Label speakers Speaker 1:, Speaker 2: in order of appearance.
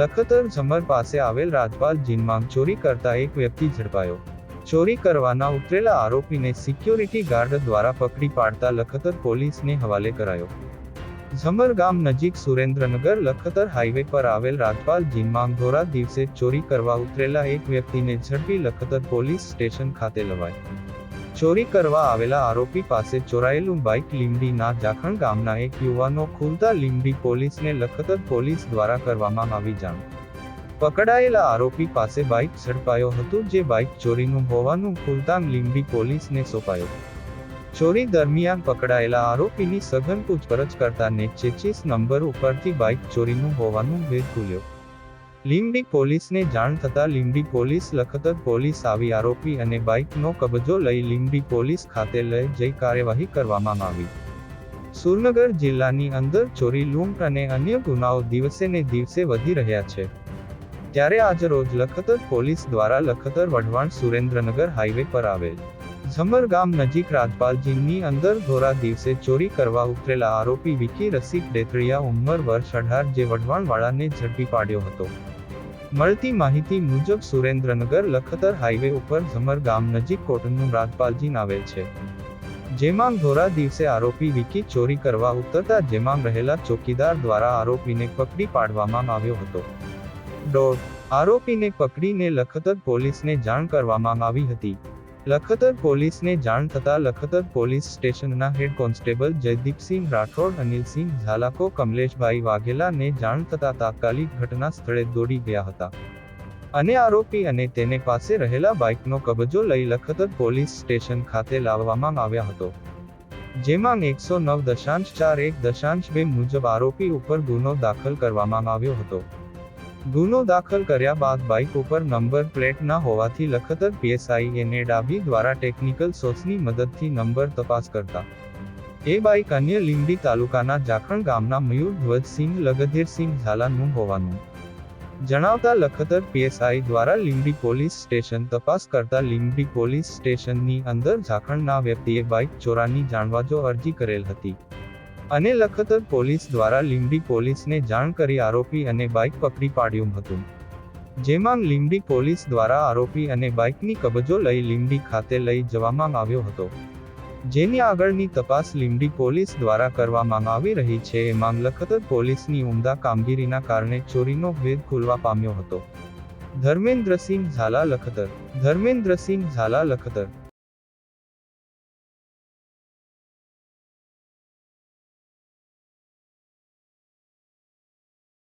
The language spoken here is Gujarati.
Speaker 1: લખતર ઝમર પાસે આવેલ રાજપાલ જીનમાં ચોરી કરતા એક વ્યક્તિ ઝડપાયો. ચોરી કરવાના ઉતરેલા આરોપીને સિક્યોરિટી ગાર્ડ દ્વારા પકડી પાડતા લખતર પોલીસને હવાલે કરાયો. ઝમર ગામ નજીક સુરેન્દ્રનગર લખતર હાઈવે પર આવેલ રાજપાલ જીનમાં ધોરા દિવસે ચોરી કરવા ઉતરેલા એક વ્યક્તિને ઝડપી લખતર પોલીસ સ્ટેશન ખાતે લવાય. ચોરી કરવા આવેલા આરોપી પાસે ચોરાયેલું બાઇક લીંબડીના જાખણ ગામના એક યુવાનો ખુલતા લીંબડી પોલીસને લખતર પોલીસ દ્વારા કરવામાં આવી જાણ. પકડાયેલા આરોપી પાસે બાઇક ઝડપાયો હતું, જે બાઇક ચોરીનું હોવાનું ખુલતાંગ લીંબડી પોલીસને સોંપાયો. ચોરી દરમિયાન પકડાયેલા આરોપીની સઘન પૂછપરછ કરતા ને 25 નંબર ઉપરથી બાઇક ચોરીનું હોવાનું ભેદ ખુલ્યો. લીંબડી પોલીસને જાણ થતા લીંબડી પોલીસ લખતર પોલીસ આવી આરોપી અને બાઇકનો કબજો લઈ લીંબડી પોલીસ ખાતે લઈ જઈ કાર્યવાહી કરવામાં આવી. સુરનગર જિલ્લાની અંદર ચોરી, લૂંટ અને અન્ય ગુનાઓ દિવસે ને દિવસે વધી રહ્યા છે. ત્યારે આજરોજ લખતર પોલીસ દ્વારા લખતર વઢવાણ સુરેન્દ્રનગર હાઈવે પર આવેલ ઝમર ગામ નજીક રાજપાલજીની અંદર ધોરા દિવસે ચોરી કરવા ઉતરેલા આરોપી વિકી રસિક ડેતરિયા ઉંમર વર્ષ 18 જે વઢવાણવાળાને ઝડપી પાડ્યો હતો. મળતી માહિતી મુજબ સુરેન્દ્રનગર લખતર હાઈવે ઉપર ઝમર ગામ નજીક કોટનું રાજપાલજી આવેલ છે, જેમાં ધોરા દિવસે આરોપી વિકી ચોરી કરવા ઉતરતા જેમાં રહેલા ચોકીદાર દ્વારા આરોપીને પકડી પાડવામાં આવ્યો હતો. આરોપીને પકડીને લખતર પોલીસને જાણ કરવામાં આવી હતી. લખતર પોલીસને જાણ થતા લખતર પોલીસ સ્ટેશનના હેડ કોન્સ્ટેબલ જયદીપસિંહ રાઠોડ, અનિલસિંહ ઝાલાકો, કમલેશભાઈ વાઘેલાને જાણ થતા તાત્કાલિક ઘટના સ્થળે દોડી ગયા હતા અને આરોપી અને તેને પાસે રહેલા બાઇકનો કબજો લઈ લખતર પોલીસ સ્ટેશન ખાતે લાવવામાં આવ્યા હતો, જેમાં 109.41.2 મુજબ આરોપી ઉપર ગુનો દાખલ કરવામાં આવ્યો હતો. ગુનો દાખલ કર્યા બાદ બાઇક ઉપર નંબર પ્લેટ ન હોવાથી લખતર પીએસઆઈ એને ડાભી દ્વારા ટેકનિકલ સોર્સની મદદથી નંબર તપાસ કરતા એ બાઇક અન્ય લીંબડી તાલુકાના જાખણ ગામના મયુર ધ્વજસિંહ લગધીરસિંહ ઝાલાનું હોવાનું જણાવતા લખતર પીએસઆઈ દ્વારા લીંબડી પોલીસ સ્ટેશન તપાસ કરતા લીંબડી પોલીસ સ્ટેશનની અંદર જાખણના વ્યક્તિએ બાઇક ચોરાની જાણવાજો અરજી કરેલ હતી અને લખતર પોલીસ દ્વારા લીંબડી પોલીસને જાણ કરી આરોપી અને બાઇક પકડી પાડ્યું હતું, જેમાં લીંબડી પોલીસ દ્વારા આરોપી અને બાઇકની કબજો લઈ લીંબડી ખાતે લઈ જવામાં આવ્યો હતો, જેની આગળની તપાસ લીંબડી પોલીસ દ્વારા કરવામાં આવી રહી છે. એમાં લખતર પોલીસની ઉમદા કામગીરીના કારણે ચોરીનો ભેદ ખુલવા પામ્યો હતો. ધર્મેન્દ્રસિંહ ઝાલા લખતર.